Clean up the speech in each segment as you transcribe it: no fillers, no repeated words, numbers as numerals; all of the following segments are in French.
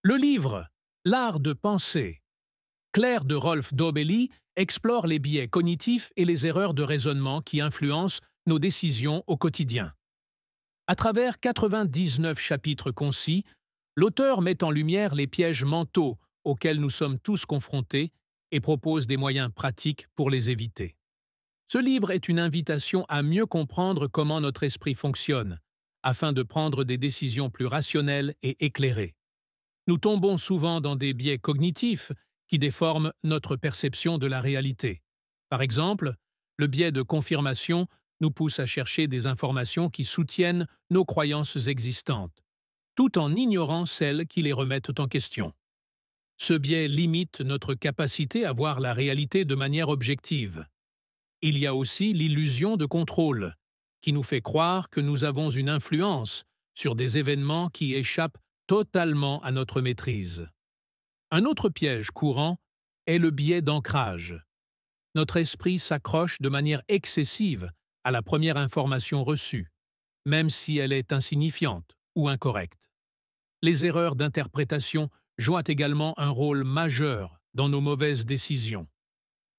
Le livre L'art de penser, Claire de Rolf Dobelli explore les biais cognitifs et les erreurs de raisonnement qui influencent nos décisions au quotidien. À travers 99 chapitres concis, l'auteur met en lumière les pièges mentaux auxquels nous sommes tous confrontés et propose des moyens pratiques pour les éviter. Ce livre est une invitation à mieux comprendre comment notre esprit fonctionne, afin de prendre des décisions plus rationnelles et éclairées. Nous tombons souvent dans des biais cognitifs qui déforment notre perception de la réalité. Par exemple, le biais de confirmation nous pousse à chercher des informations qui soutiennent nos croyances existantes, tout en ignorant celles qui les remettent en question. Ce biais limite notre capacité à voir la réalité de manière objective. Il y a aussi l'illusion de contrôle, qui nous fait croire que nous avons une influence sur des événements qui échappent totalement à notre maîtrise. Un autre piège courant est le biais d'ancrage. Notre esprit s'accroche de manière excessive à la première information reçue, même si elle est insignifiante ou incorrecte. Les erreurs d'interprétation jouent également un rôle majeur dans nos mauvaises décisions.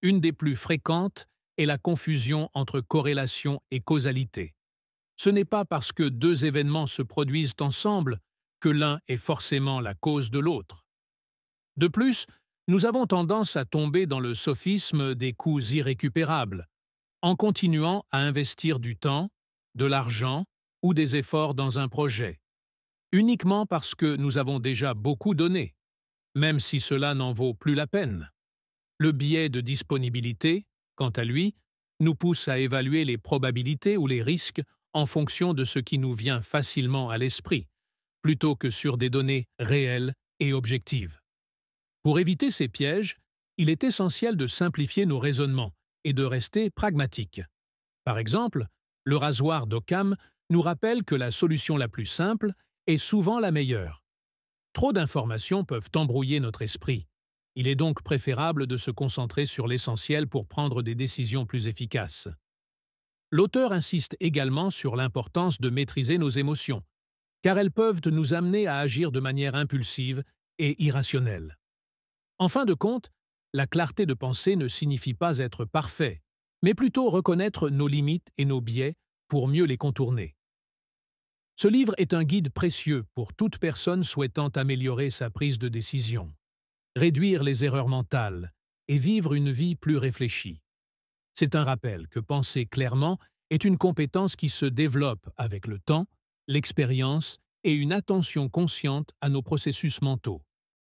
Une des plus fréquentes est la confusion entre corrélation et causalité. Ce n'est pas parce que deux événements se produisent ensemble que l'un est forcément la cause de l'autre. De plus, nous avons tendance à tomber dans le sophisme des coûts irrécupérables, en continuant à investir du temps, de l'argent ou des efforts dans un projet, uniquement parce que nous avons déjà beaucoup donné, même si cela n'en vaut plus la peine. Le biais de disponibilité, quant à lui, nous pousse à évaluer les probabilités ou les risques en fonction de ce qui nous vient facilement à l'esprit, plutôt que sur des données réelles et objectives. Pour éviter ces pièges, il est essentiel de simplifier nos raisonnements et de rester pragmatiques. Par exemple, le rasoir d'Occam nous rappelle que la solution la plus simple est souvent la meilleure. Trop d'informations peuvent embrouiller notre esprit. Il est donc préférable de se concentrer sur l'essentiel pour prendre des décisions plus efficaces. L'auteur insiste également sur l'importance de maîtriser nos émotions, car elles peuvent nous amener à agir de manière impulsive et irrationnelle. En fin de compte, la clarté de pensée ne signifie pas être parfait, mais plutôt reconnaître nos limites et nos biais pour mieux les contourner. Ce livre est un guide précieux pour toute personne souhaitant améliorer sa prise de décision, réduire les erreurs mentales et vivre une vie plus réfléchie. C'est un rappel que penser clairement est une compétence qui se développe avec le temps, l'expérience et une attention consciente à nos processus mentaux.